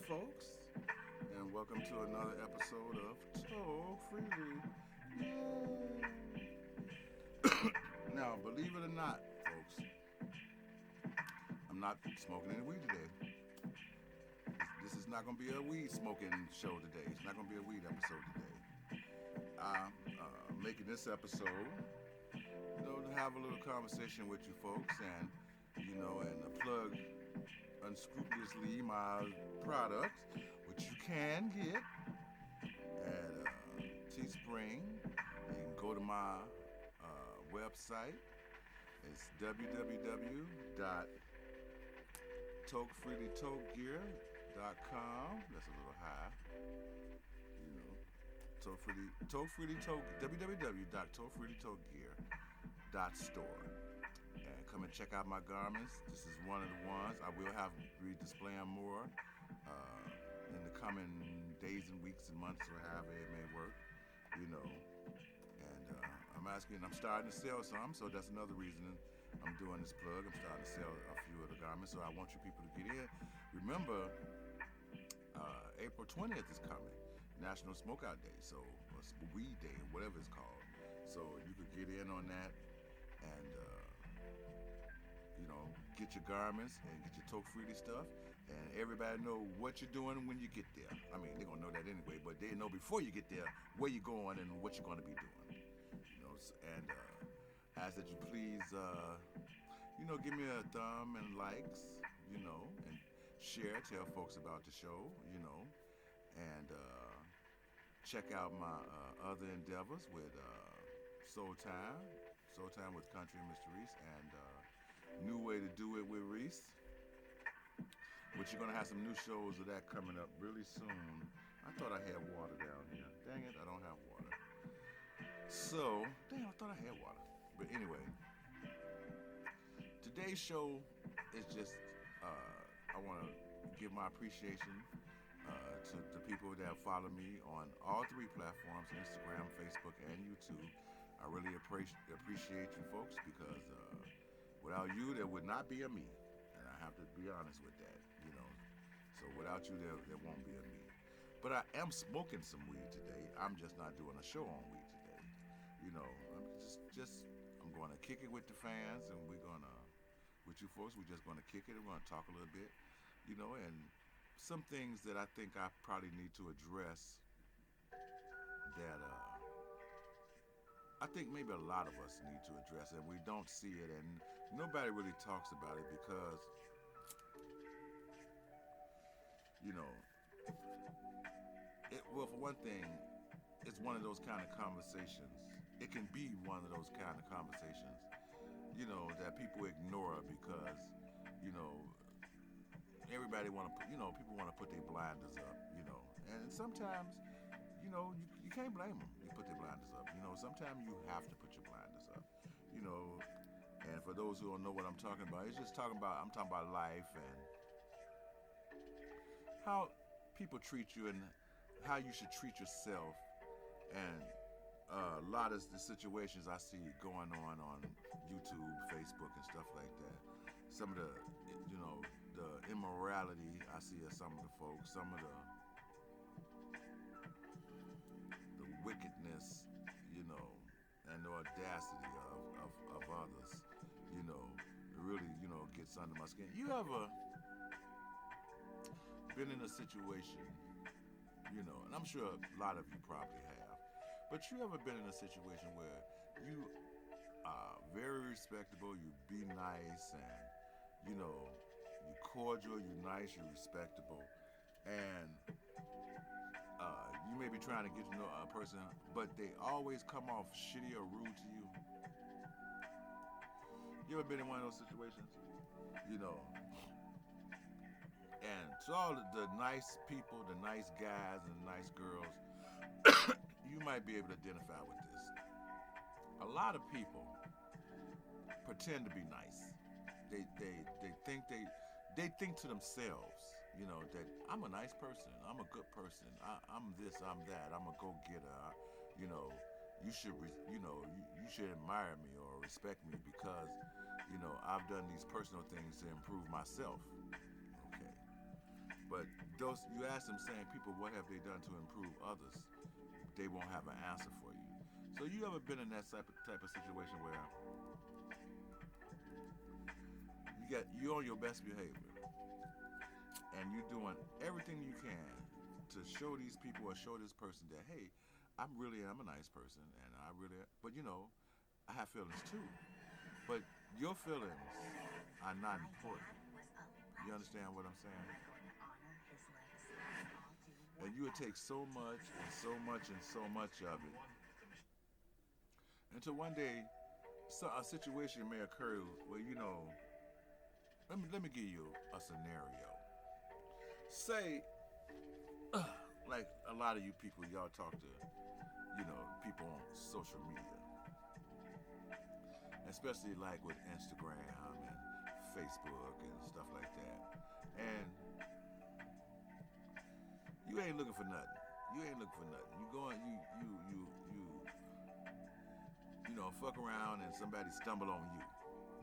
folks, and welcome to another episode of Tokefreely. Yay! Now, believe it or not, folks, I'm not smoking any weed today. This is not going to be a weed smoking show today. It's not going to be a weed episode today. I'm making this episode, to have a little conversation with you folks, and to plug unscrupulously my products, which you can get at Teespring. You can go to my website. It's www.tokefreelytogear.com. That's a little high, you know. www.tokefreelytogear.store. And come and check out my garments. This is one of the ones. I will be displaying more in the coming days and weeks and months, or however it may work, you know. And I'm starting to sell some, so that's another reason I'm doing this plug. I'm starting to sell a few of the garments, so I want you people to get in. Remember, April 20th is coming, National Smokeout Day, so or Weed Day, whatever it's called. So you could get in on that and get your garments and get your Tokefreely stuff, and everybody know what you're doing when you get there. I mean, they're gonna know that anyway, but they know before you get there where you're going and what you're gonna be doing. And ask that you please, give me a thumb and likes, and share, tell folks about the show, and check out my other endeavors with Soul Time with Country and Mr. Reese, and New Way to Do It with Reese, which you're gonna have some new shows of that coming up really soon. I thought I had water down here. Dang it, I don't have water. So, I thought I had water. But anyway, today's show is just, I want to give my appreciation to the people that follow me on all three platforms, Instagram, Facebook, and YouTube. I really appreciate you folks, because without you, there would not be a me. And I have to be honest with that, So without you, there won't be a me. But I am smoking some weed today. I'm just not doing a show on weed today. I'm going to kick it with the fans, and with you folks, we're just going to kick it, and we're going to talk a little bit, and some things that I think I probably need to address that I think maybe a lot of us need to address, and we don't see it, and nobody really talks about it because, well, for one thing, it's one of those kind of conversations. It can be one of those kind of conversations, that people ignore because, everybody people want to put their blinders up, and sometimes, you can't blame them. You put their blinders up. Sometimes you have to put your blinders up, and for those who don't know what I'm talking about, I'm talking about life and how people treat you and how you should treat yourself, and a lot of the situations I see going on YouTube, Facebook, and stuff like that. Some of the immorality I see of some of the folks, some of the wickedness, and the audacity of others, really, gets under my skin. You ever been in a situation, and I'm sure a lot of you probably have, but you ever been in a situation where you are very respectable, you be nice, and, you're cordial, you're nice, you're respectable, and you may be trying to get to know a person, but they always come off shitty or rude to you? You ever been in one of those situations? And to all the nice people, the nice guys and the nice girls, you might be able to identify with this. A lot of people pretend to be nice. They think to themselves, that I'm a nice person, I'm a good person, I'm this, I'm that, I'm a go-getter. You should admire me or respect me because, I've done these personal things to improve myself. Okay. But those you ask them same people what have they done to improve others, they won't have an answer for you. So you ever been in that type of situation where you're on your best behavior and you're doing everything you can to show these people or show this person that hey, I'm a nice person and but I have feelings too. But your feelings are not important. You understand what I'm saying? And you would take so much and so much and so much of it until one day a situation may occur where let me give you a scenario. Say, like a lot of you people, y'all talk to, people on social media, especially like with Instagram and Facebook and stuff like that. And you ain't looking for nothing. You ain't looking for nothing. You going, fuck around and somebody stumble on you.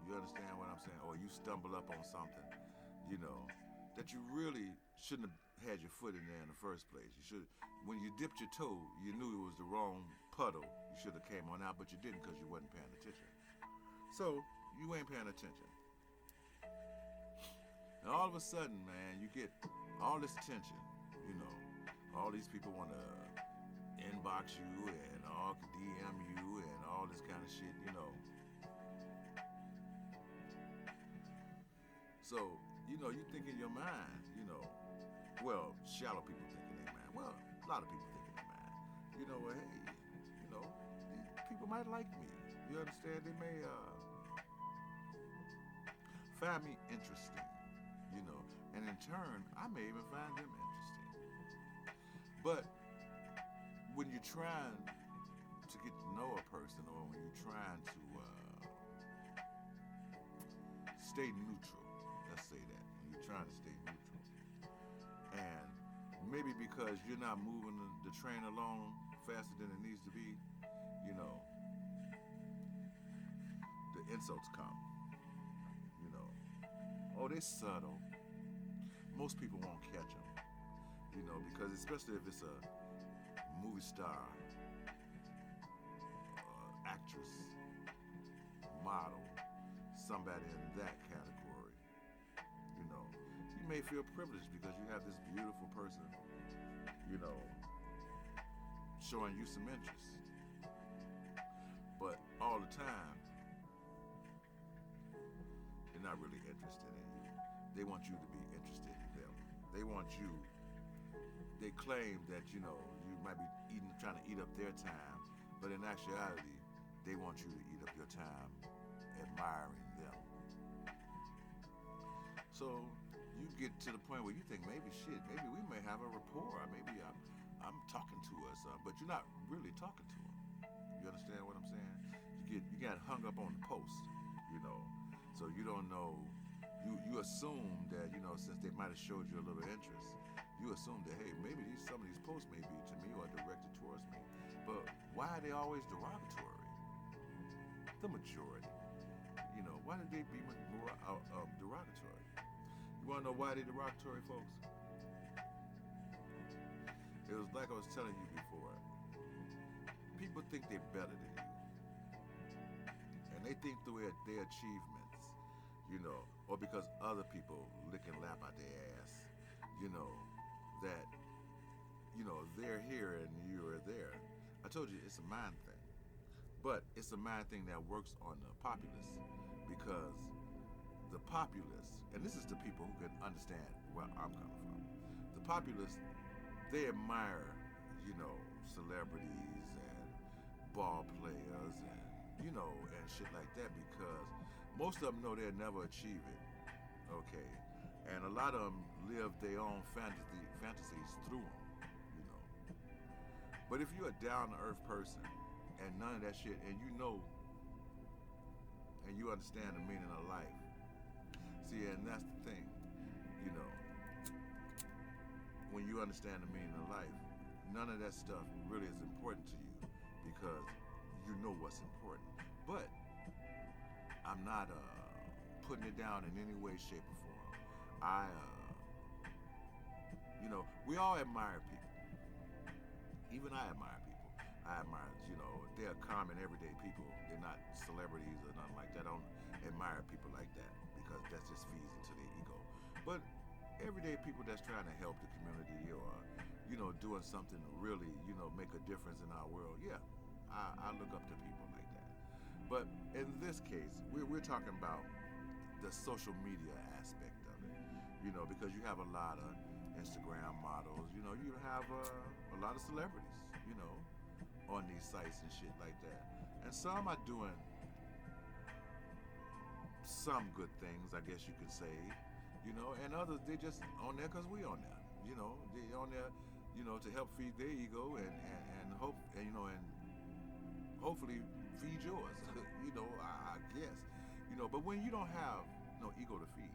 You understand what I'm saying? Or you stumble up on something, that you really shouldn't have had your foot in there in the first place. You should, when you dipped your toe, you knew it was the wrong puddle. You should have came on out, but you didn't because you wasn't paying attention. So you ain't paying attention. And all of a sudden, man, you get all this attention. All these people want to inbox you and all DM you and all this kind of shit, So, you think in your mind, shallow people think in their mind. Well, a lot of people think in their mind. Well, hey, these people might like me. You understand? They may find me interesting, and in turn, I may even find them interesting. But when you're trying to get to know a person, or when you're trying to stay neutral, let's say that, when you're trying to stay neutral, and maybe because you're not moving the train along faster than it needs to be, the insults come. Oh, they're subtle. Most people won't catch them, because especially if it's a movie star, actress, model, somebody in that category, you may feel privileged because you have this beautiful person, showing you some interest. But all the time, they're not really interested in you. They want you to be interested in them. They claim that, you might be trying to eat up their time, but in actuality, they want you to eat up your time admiring them. So you get to the point where you think maybe we may have a rapport, maybe I'm talking to her or something, but you're not really talking to them. You understand what I'm saying? You got hung up on the post, so you don't know. You assume that, since they might have showed you a little interest, you assume that, hey, maybe some of these posts may be to me or directed towards me. But why are they always derogatory? The majority. Why did they be derogatory? You want to know why they're derogatory, folks? It was like I was telling you before. People think they're better than you. And they think through their achievements, or because other people lick and lap out their ass, that, they're here and you're there. I told you it's a mind thing. But it's a mind thing that works on the populace, because the populace, and this is the people who can understand where I'm coming from, the populace, they admire, celebrities and ball players and, and shit like that, because most of them know they'll never achieve it, okay? And a lot of them live their own fantasies through them, But if you're a down-to-earth person and none of that shit, and and you understand the meaning of life, see, and that's the thing, when you understand the meaning of life, none of that stuff really is important to you, because you know what's important. But I'm not putting it down in any way, shape, or form. You know, we all admire people. Even I admire people. I admire, they're common everyday people. They're not celebrities or nothing like that. I don't admire people like that because that just feeds into their ego. But everyday people that's trying to help the community or, doing something to really, make a difference in our world, yeah, I look up to people like that. But in this case, we're talking about the social media aspect of it, because you have a lot of Instagram models, you have a lot of celebrities, on these sites and shit like that. And some are doing some good things, I guess you could say, and others, they just on there because we on there, they on there, to help feed their ego and hope, and hopefully feed yours, I guess, but when you don't have no ego to feed,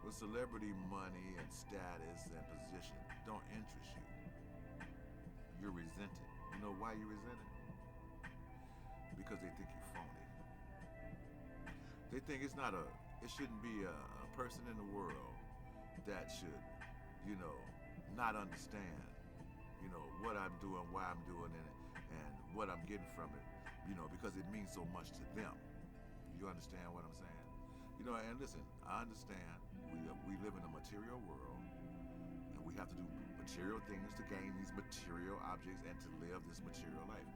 with celebrity money and status and position don't interest you, you're resented. You know why you're resented? Because they think you're phony. They think it shouldn't be a person in the world that should, not understand, what I'm doing, why I'm doing it, and what I'm getting from it, because it means so much to them. You understand what I'm saying? And listen, I understand we live in a material world, and we have to do material things to gain these material objects and to live this material life.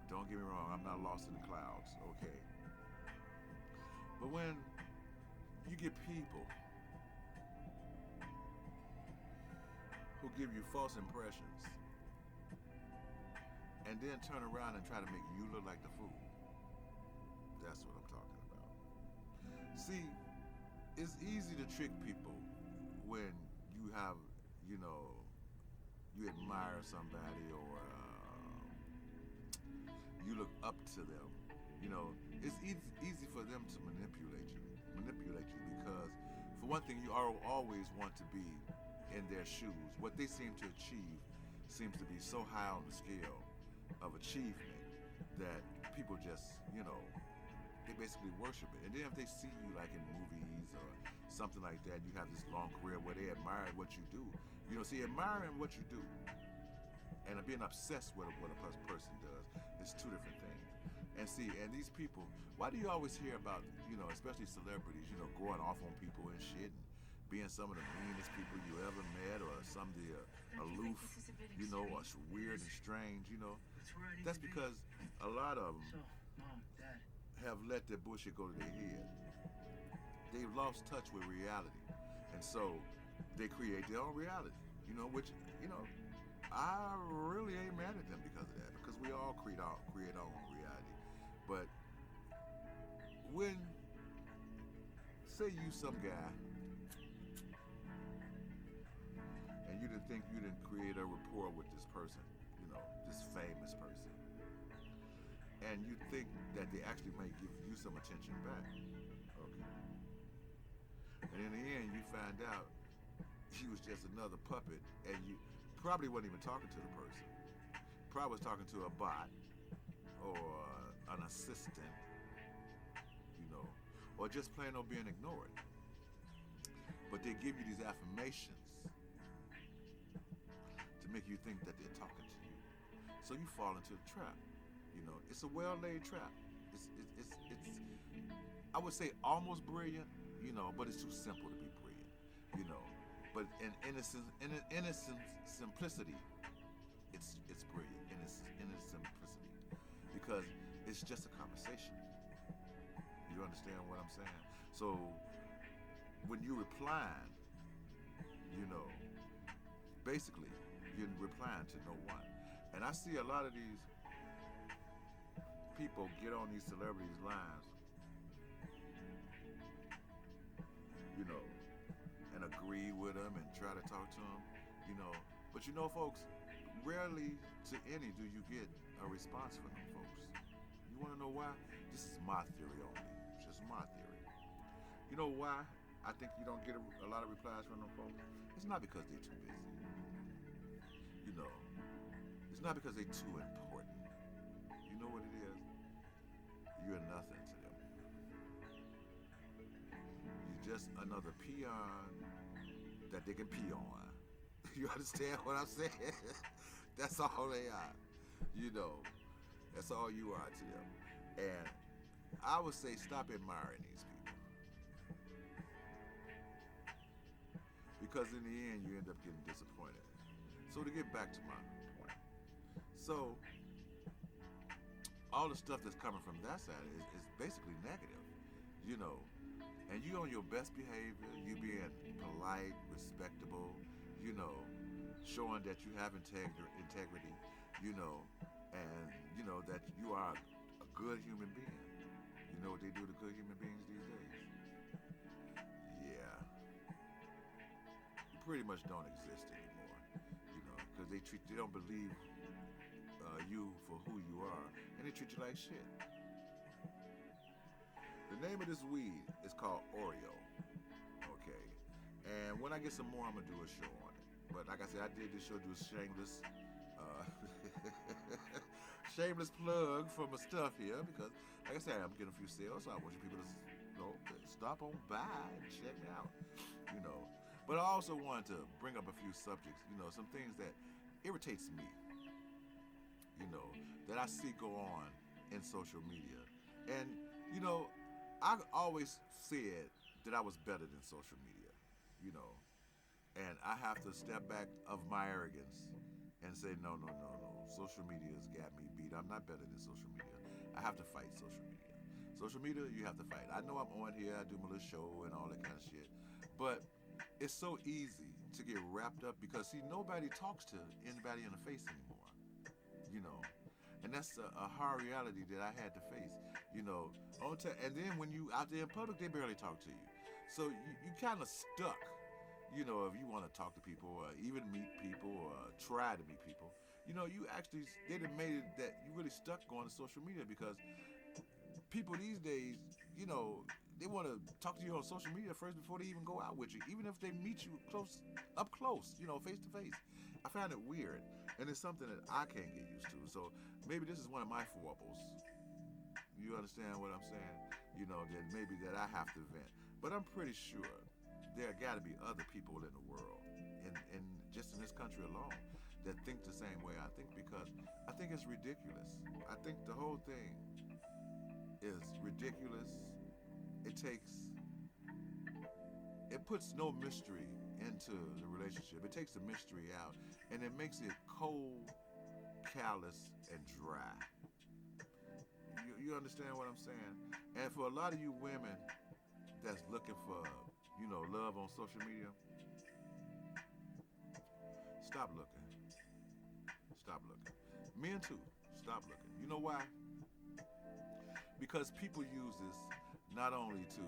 Don't get me wrong, I'm not lost in the clouds, okay? But when you get people who give you false impressions and then turn around and try to make you look like the fool, that's what I'm talking about. See, it's easy to trick people when you have, you admire somebody or you look up to them. It's easy for them to manipulate you because, for one thing, you always want to be in their shoes. What they seem to achieve seems to be so high on the scale of achievement that people just, they basically worship it. And then if they see you like in movies or something like that, you have this long career where they admire what you do. See, admiring what you do and being obsessed with what a person does is two different things. And see, and these people, why do you always hear about, especially celebrities, going off on people and shit and being some of the meanest people you ever met or some of the aloof, or weird and strange, That's because a lot of them have let their bullshit go to their head. They've lost touch with reality. And so they create their own reality, which, I really ain't mad at them because of that, because we all create our own reality. But when, say you some guy, and you didn't think you didn't create a rapport with this person, this famous person, and you think that they actually might give you some attention back, okay. And in the end, you find out he was just another puppet, and you probably wasn't even talking to the person. Probably was talking to a bot or an assistant, or just plain old being ignored. But they give you these affirmations to make you think that they're talking to you. So you fall into the trap. It's a well-laid trap. It's I would say almost brilliant, but it's too simple to be brilliant, But in innocent simplicity, it's brilliant in its simplicity because it's just a conversation. You understand what I'm saying? So when you replying, basically you're replying to no one. And I see a lot of these people get on these celebrities' lines, and agree with them and try to talk to them, But folks, rarely to any do you get a response from them folks. You want to know why? This is my theory only. It's just my theory. You know why I think you don't get a lot of replies from them folks? It's not because they're too busy. It's not because they're too important. You know what it is? You're nothing to them. You're just another peon that they can pee on. You understand what I'm saying? That's all they are. You know, that's all you are to them. And I would say stop admiring these people because in the end you end up getting disappointed. So to get back to my point, so all the stuff that's coming from that side is basically negative, you know. And you on your best behavior, you being polite, respectable, you know, showing that you have integrity, you know, and you know that you are a good human being. You know what they do to good human beings these days? Yeah, you pretty much don't exist anymore, you know, because they don't believe you for who you are, and they treat you like shit. The name of this weed is called Oreo. Okay. And when I get some more, I'm gonna do a show on it. But like I said, I did this show, do a shameless, uh, shameless plug for my stuff here because, like I said, I'm getting a few sales, so I want you people to, you know, stop on by and check me out. You know. But I also wanted to bring up a few subjects. You know, some things that irritates me. You know, that I see go on in social media, and you know, I always said that I was better than social media, you know, and I have to step back of my arrogance and say, no, no, no, no. Social media has got me beat. I'm not better than social media. I have to fight social media. Social media, you have to fight. I know I'm on here, I do my little show and all that kind of shit, but it's so easy to get wrapped up because, see, nobody talks to anybody in the face anymore, you know. And that's a hard reality that I had to face, you know. And then when you out there in public, they barely talk to you. So you kind of stuck, you know, if you want to talk to people or even meet people or try to meet people. You know, they done made it that you really stuck going to social media because people these days, you know, they want to talk to you on social media first before they even go out with you, even if they meet you up close, you know, face to face. I find it weird, and it's something that I can't get used to. So maybe this is one of my foibles. You understand what I'm saying? You know, that maybe that I have to vent. But I'm pretty sure there got to be other people in the world, and just in this country alone, that think the same way I think because I think it's ridiculous. I think the whole thing is ridiculous. It puts no mystery into the relationship. It takes the mystery out, and it makes it cold, callous, and dry. You understand what I'm saying? And for a lot of you women that's looking for, you know, love on social media, stop looking. Stop looking. Men too, stop looking. You know why? Because people use this not only to,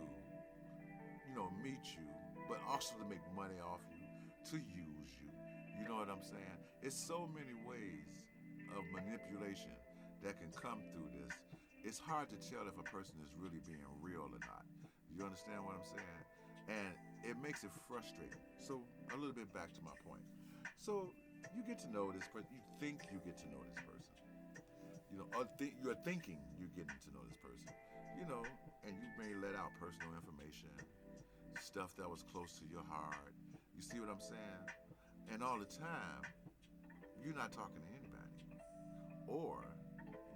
you know, meet you, but also to make money off you, to use you. You know what I'm saying? It's so many ways of manipulation that can come through this. It's hard to tell if a person is really being real or not. You understand what I'm saying? And it makes it frustrating. So a little bit back to my point. So you get to know this person. You think you get to know this person. You know, you're thinking you're getting to know this person. You know, and you may let out personal information, stuff that was close to your heart. You see what I'm saying? And all the time, you're not talking to anybody. Or,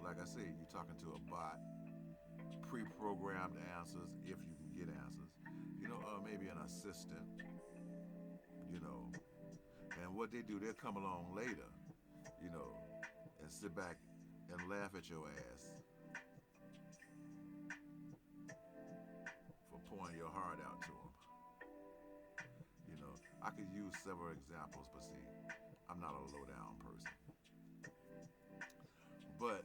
like I said, you're talking to a bot, pre-programmed answers, if you can get answers. You know, or maybe an assistant, you know. And what they do, they'll come along later, you know, and sit back and laugh at your ass for pouring your heart out to them. You know, I could use several examples, but see, I'm not a low-down person. But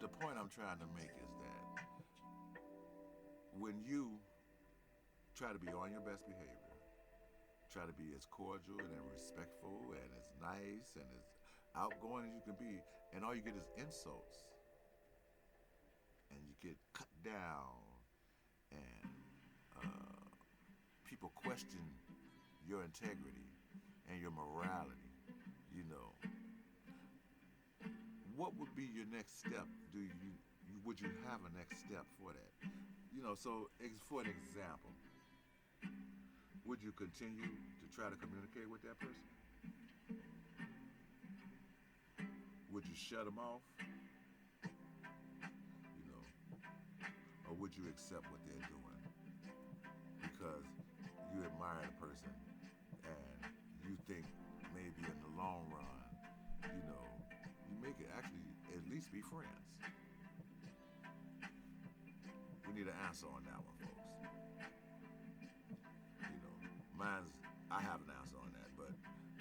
the point I'm trying to make is that when you try to be on your best behavior, try to be as cordial and respectful and as nice and as outgoing as you can be, and all you get is insults, and you get cut down, and people question your integrity and your morality, you know. What would be your next step? Would you have a next step for that? You know, so for an example, would you continue to try to communicate with that person? Would you shut them off? You know, or would you accept what they're doing because you admire the person and you think maybe in the long run, you know, you may could actually at least be friends? We need an answer on that one, folks. You know, I have an answer on that, but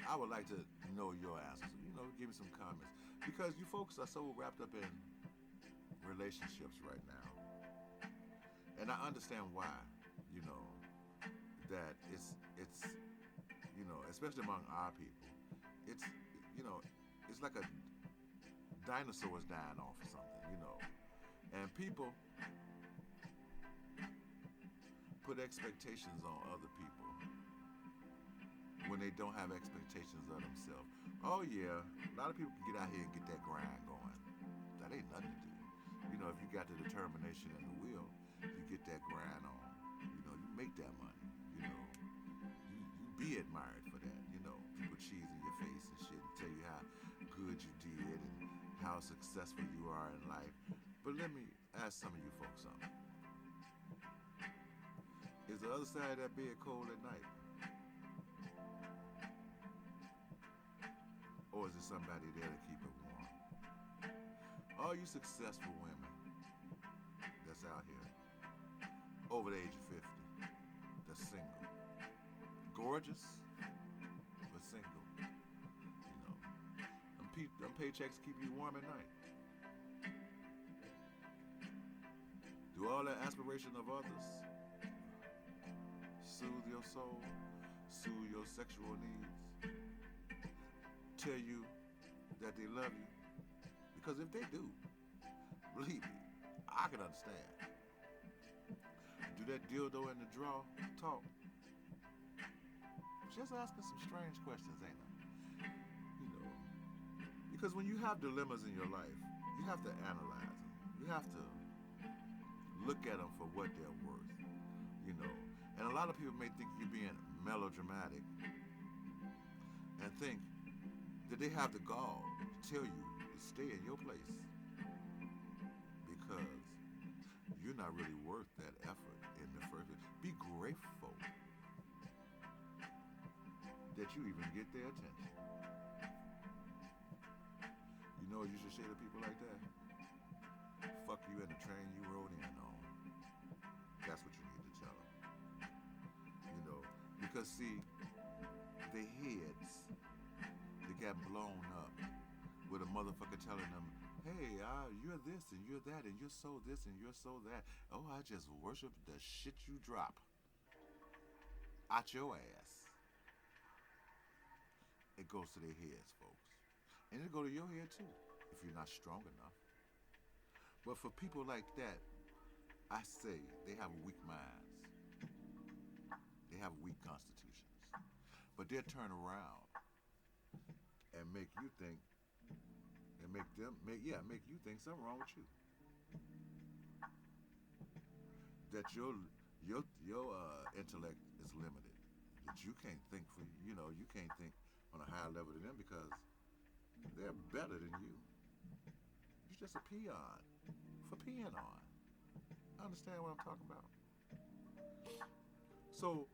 I would like to know your answers. You know, give me some comments because you folks are so wrapped up in relationships right now, and I understand why. You know, that it's you know, especially among our people, it's you know, it's like a dinosaur is dying off or something. You know, and people put expectations on other people when they don't have expectations of themselves. Oh yeah, a lot of people can get out here and get that grind going. That ain't nothing to do. You know, if you got the determination and the will, you get that grind on. You know, you make that money. You know, you be admired for that. You know, people cheese in your face and shit and tell you how good you did and how successful you are in life. But let me ask some of you folks something. Is the other side of that bed cold at night? Or is there somebody there to keep it warm? All you successful women that's out here, over the age of 50, that's single, gorgeous, but single, you know, them paychecks keep you warm at night. Do all that aspiration of others soothe your soul, soothe your sexual needs, tell you that they love you? Because if they do, believe me, I can understand. Do that dildo in the drawer talk? Just asking some strange questions, ain't it? You know, because when you have dilemmas in your life, you have to analyze them. You have to look at them for what they're worth. You know, and a lot of people may think you're being melodramatic and think that they have the gall to tell you to stay in your place because you're not really worth that effort in the first place. Be grateful that you even get their attention. You know what you should say to people like that? Fuck you in the train you rode in on. That's what you need to tell them. You know, because see, their heads, they got blown up with a motherfucker telling them, hey, you're this and you're that and you're so this and you're so that. Oh, I just worship the shit you drop out your ass. It goes to their heads, folks. And it'll go to your head too, if you're not strong enough. But for people like that, I say they have weak minds. They have weak constitutions. But they'll turn around and make you think, and make you think something wrong with you. That your intellect is limited. That you can't think you can't think on a higher level than them because they're better than you. You're just a peon for peeing on. Understand what I'm talking about? So,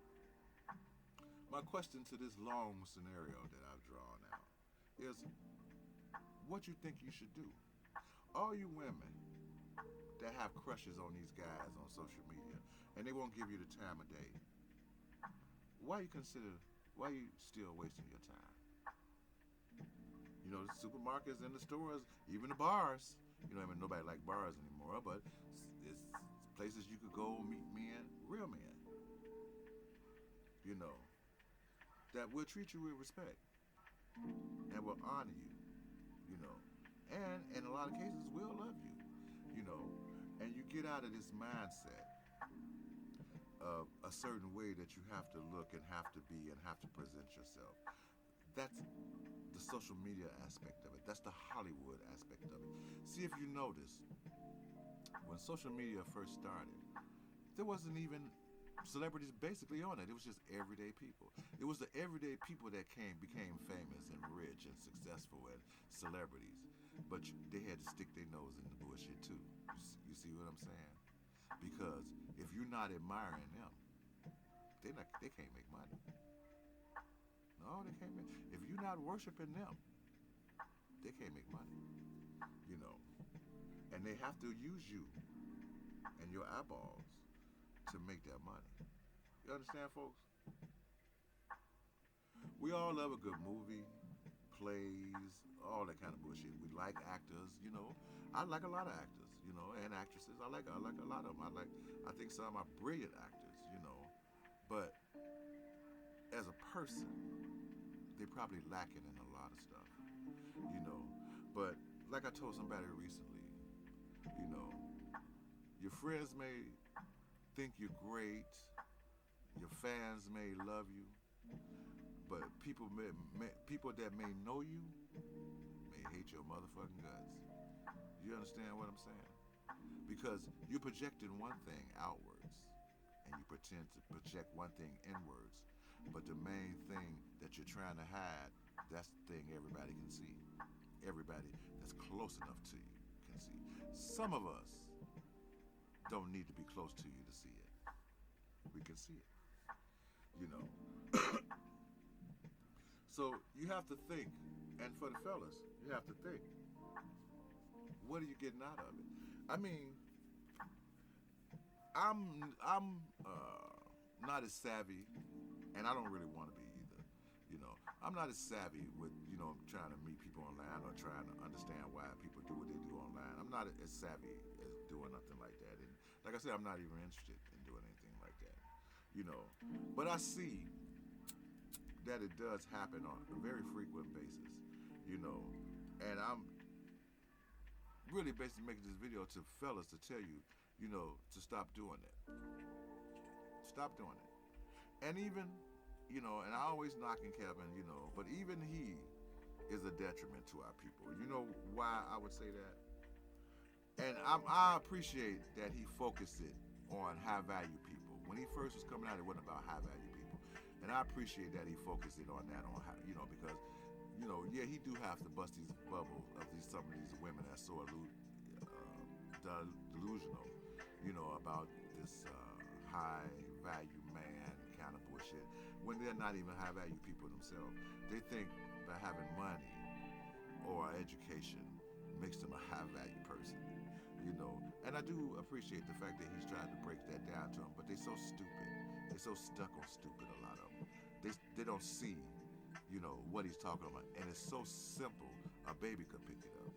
my question to this long scenario that I've drawn out is, what you think you should do? All you women that have crushes on these guys on social media and they won't give you the time of day, why you still wasting your time? You know, the supermarkets and the stores, even the bars, you know, I mean, nobody like bars anymore, but it's places you could go meet men, real men, you know, that will treat you with respect and will honor you, you know, and in a lot of cases will love you, you know, and you get out of this mindset of a certain way that you have to look and have to be and have to present yourself. That's the social media aspect of it. That's the Hollywood aspect of it. See, if you notice, when social media first started, there wasn't even celebrities basically on it. It was just everyday people. It was the everyday people that became famous and rich and successful and celebrities. But they had to stick their nose in the bullshit too. You see what I'm saying? Because if you're not admiring them, they can't make money. No, they can't make. If you're not worshiping them, they can't make money. You know, and they have to use you and your eyeballs to make that money. You understand, folks? We all love a good movie, plays, all that kind of bullshit. We like actors, you know. I like a lot of actors, you know, and actresses. I like a lot of them. I think some are brilliant actors, you know. But as a person, they're probably lacking in a lot of stuff, you know. But like I told somebody recently, you know, your friends may think you're great, your fans may love you, but people that may know you may hate your motherfucking guts. You understand what I'm saying? Because you're projecting one thing outwards, and you pretend to project one thing inwards, but the main thing that you're trying to hide, that's the thing everybody can see. Everybody that's close enough to you can see. Some of us don't need to be close to you to see it. We can see it, you know. So you have to think, and for the fellas, you have to think, what are you getting out of it? I mean, I'm not as savvy, and I don't really want to be either. You know, I'm not as savvy with, you know, trying to meet people online or trying to understand why people do what they do online. I'm not as savvy as doing nothing like that. And like I said, I'm not even interested in doing anything like that. You know, but I see that it does happen on a very frequent basis, you know, and I'm really basically making this video to fellas to tell you, you know, to stop doing that. Stop doing it. And even, you know, and I always knocking Kevin, you know, but even he is a detriment to our people. You know why I would say that? And I appreciate that he focused it on high value people. When he first was coming out, it wasn't about high value people. And I appreciate that he focused it on that, on how, you know, because, you know, yeah, he do have to bust these bubbles of some of these women that's so delusional, you know, about this high value man kind of bullshit, when they're not even high value people themselves. They think by having money or education makes them a high value person, you know. And I do appreciate the fact that he's trying to break that down to them, but they're so stupid. They're so stuck on stupid, a lot of them. They don't see, you know, what he's talking about. And it's so simple, a baby could pick it up,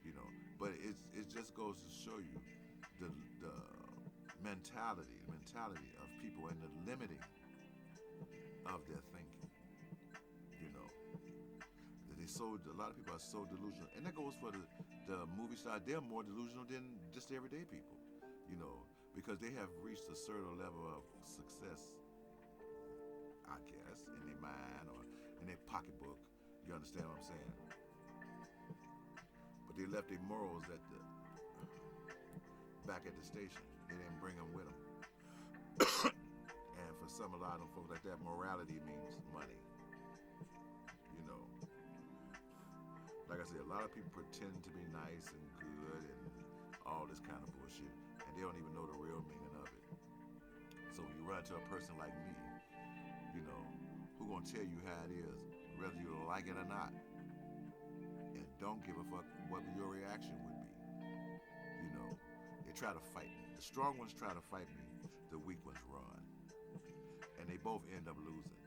you know. But it just goes to show you the mentality of people and the limiting of their thinking, you know. A lot of people are so delusional. And that goes for the movie star. They're more delusional than just everyday people, you know, because they have reached a certain level of success, I guess, in their mind or in their pocketbook. You understand what I'm saying? But they left their morals back at the station. They didn't bring them with them. And for a lot of them folks like that, morality means money. You know, like I said, a lot of people pretend to be nice and good and all this kind of bullshit, and they don't even know the real meaning of it. So when you run to a person like me, you know, who gonna tell you how it is, whether you like it or not, and don't give a fuck what your reaction would be. You know, they try to fight me. The strong ones try to fight me, the weak ones run. And they both end up losing,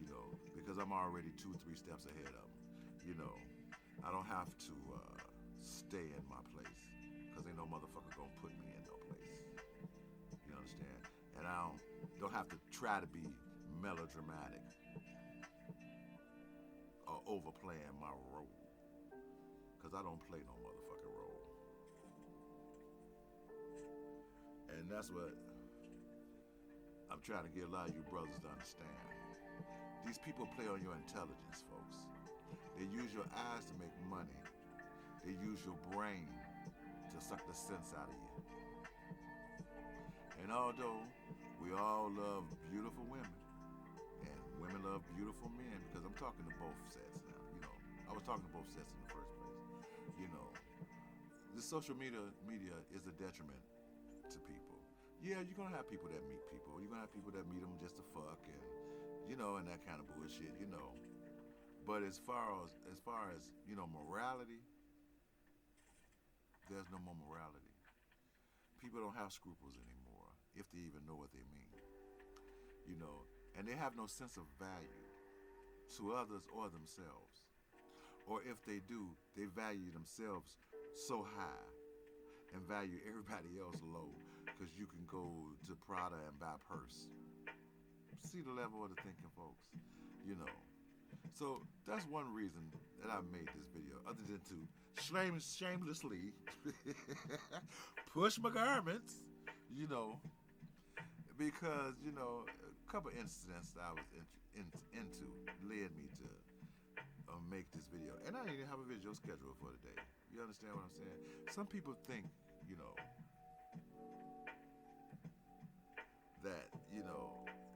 you know, because I'm already 2-3 steps ahead of them. You know, I don't have to stay in my place, because ain't no motherfucker gonna put me in no place. You understand? And I don't have to try to be melodramatic or overplaying my role, because I don't play no motherfucking role. And that's what I'm trying to get a lot of you brothers to understand. These people play on your intelligence, folks. They use your eyes to make money. They use your brain to suck the sense out of you. And although We all love beautiful women, and women love beautiful men because I'm talking to both sets now. I was talking to both sets in the first place. You know, the social media is a detriment to people. Yeah, you're gonna have people that meet people. You're gonna have people that meet them just to fuck and and that kind of bullshit. But as far as morality, there's no more morality. People don't have scruples anymore, if they even know what they mean. And they have no sense of value to others or themselves. Or if they do, they value themselves so high and value everybody else low because you can go to Prada and buy a purse. See the level of the thinking, folks. So that's one reason that I made this video, other than to shamelessly push my garments, because a couple incidents that I was into led me to make this video, and I didn't even have a video scheduled for today. You understand what I'm saying? Some people think, that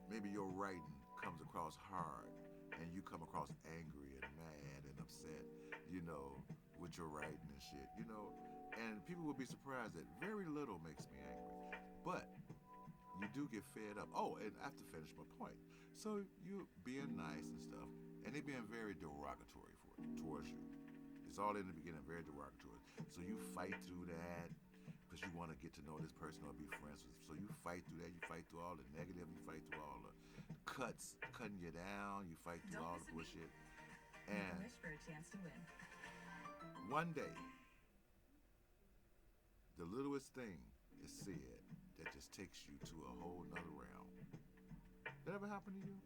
maybe your writing comes across hard, and you come across angry and mad and upset, with your writing and shit, and people will be surprised that very little makes me angry, but you do get fed up. Oh, and I have to finish my point. So you being nice and stuff, and they being very derogatory towards you. It's all in the beginning, very derogatory. So you fight through that because you want to get to know this person or be friends with. So you fight through that. You fight through all the negative. You fight through all the cutting you down. You fight through all the bullshit. And wish for a chance to win. One day, the littlest thing is said that just takes you to a whole nother realm. That ever happen to you?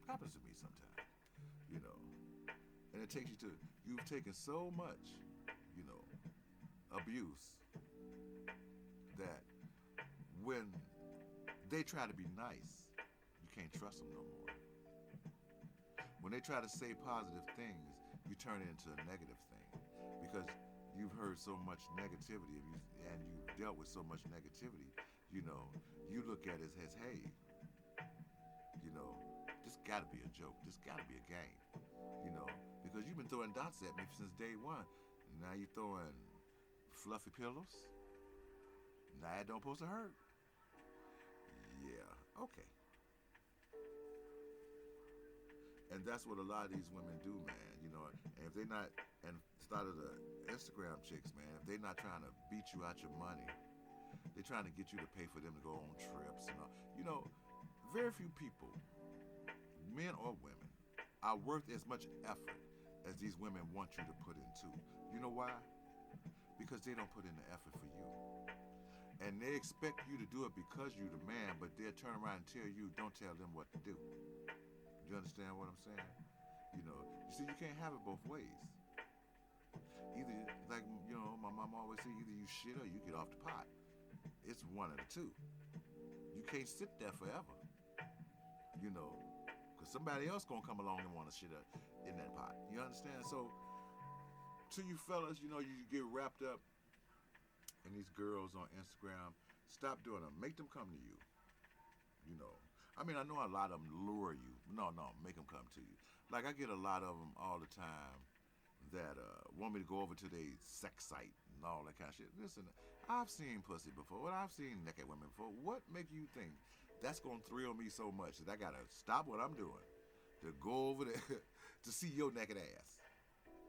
Happens to me sometimes, and it takes you to, you've taken so much, abuse, that when they try to be nice, you can't trust them no more. When they try to say positive things, you turn it into a negative thing because you've heard so much negativity and you've dealt with so much negativity, you look at it as, hey, this gotta be a joke. This gotta be a game, because you've been throwing dots at me since day one. Now you're throwing fluffy pillows. Now it don't supposed to hurt. Yeah, okay. And that's what a lot of these women do, man. And if they're not, and started the Instagram chicks, man, if they're not trying to beat you out your money, they're trying to get you to pay for them to go on trips and all. Very few people, men or women, are worth as much effort as these women want you to put into. You know why? Because they don't put in the effort for you. And they expect you to do it because you're the man, but they'll turn around and tell you, don't tell them what to do. You understand what I'm saying? You see, you can't have it both ways. Either, like, my mom always said, either you shit or you get off the pot. It's one of the two. You can't sit there forever. Because somebody else gonna come along and want to shit in that pot. You understand? So, to you fellas, you get wrapped up in these girls on Instagram. Stop doing them. Make them come to you. I mean, I know a lot of them lure you. No, make them come to you. Like, I get a lot of them all the time that want me to go over to their sex site and all that kind of shit. Listen, I've seen pussy before. I've seen naked women before. What make you think that's going to thrill me so much that I got to stop what I'm doing to go over there to see your naked ass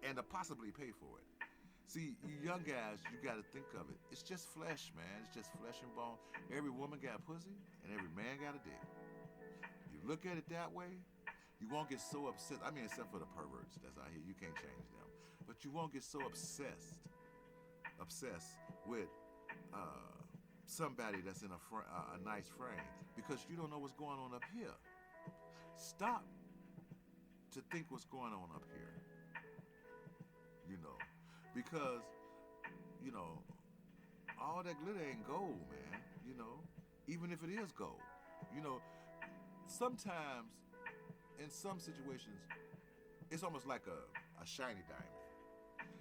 and to possibly pay for it? See, you young guys, you got to think of it. It's just flesh, man. It's just flesh and bone. Every woman got pussy and every man got a dick. You look at it that way, you won't get so upset. I mean, except for the perverts that's out here. You can't change them. But you won't get so obsessed with somebody that's in a nice frame because you don't know what's going on up here. Stop to think what's going on up here. Because, all that glitter ain't gold, man. Even if it is gold. Sometimes, in some situations, it's almost like a shiny diamond.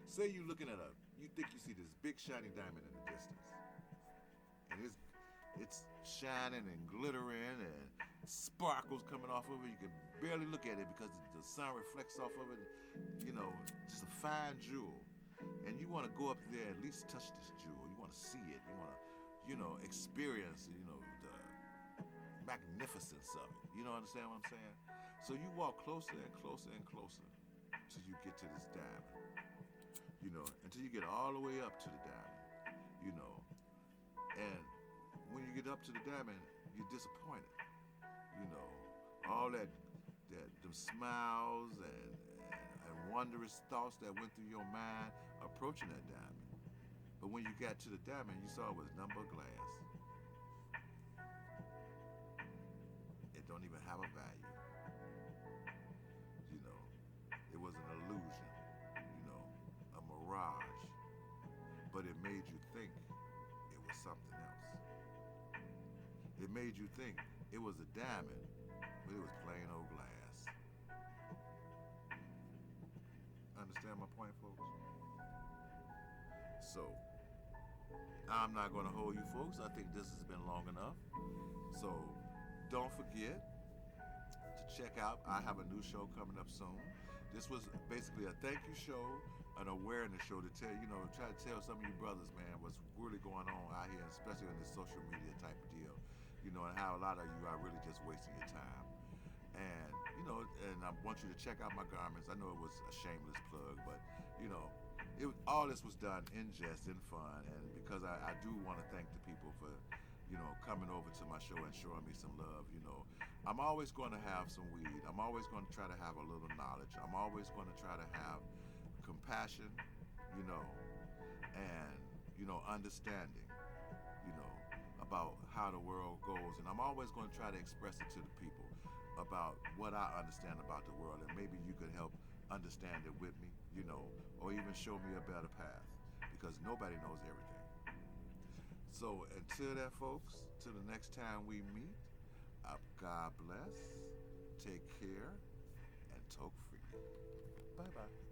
Say you're looking at you think you see this big shiny diamond in the distance. And it's shining and glittering and sparkles coming off of it. You can barely look at it because the sun reflects off of it. You know, just a fine jewel. And you want to go up there and at least touch this jewel. You want to see it. You want to, experience, the magnificence of it. You know, understand what I'm saying? So you walk closer and closer and closer till you get to this diamond. Until you get all the way up to the diamond. And when you get up to the diamond, you're disappointed. All them smiles and wondrous thoughts that went through your mind approaching that diamond. But when you got to the diamond, you saw it was nothing but glass. It don't even have a value. It was an illusion, a mirage. But it made you think it was something else. It made you think it was a diamond, but it was plain old glass. Understand my point, folks? So, I'm not going to hold you folks. I think this has been long enough. So, don't forget to check out. I have a new show coming up soon. This was basically a thank you show, an awareness show to tell, try to tell some of you brothers, man, what's really going on out here, especially in this social media type of deal. And how a lot of you are really just wasting your time. And, and I want you to check out my garments. I know it was a shameless plug, but, all this was done in jest, in fun, and because I do want to thank the people for, coming over to my show and showing me some love. I'm always going to have some weed. I'm always going to try to have a little knowledge. I'm always going to try to have compassion, and, understanding, about how the world goes. And I'm always going to try to express it to the people about what I understand about the world, and maybe you could help understand it with me, or even show me a better path, because nobody knows everything. So until that, folks, till the next time we meet, God bless, take care, and talk freely. Bye-bye.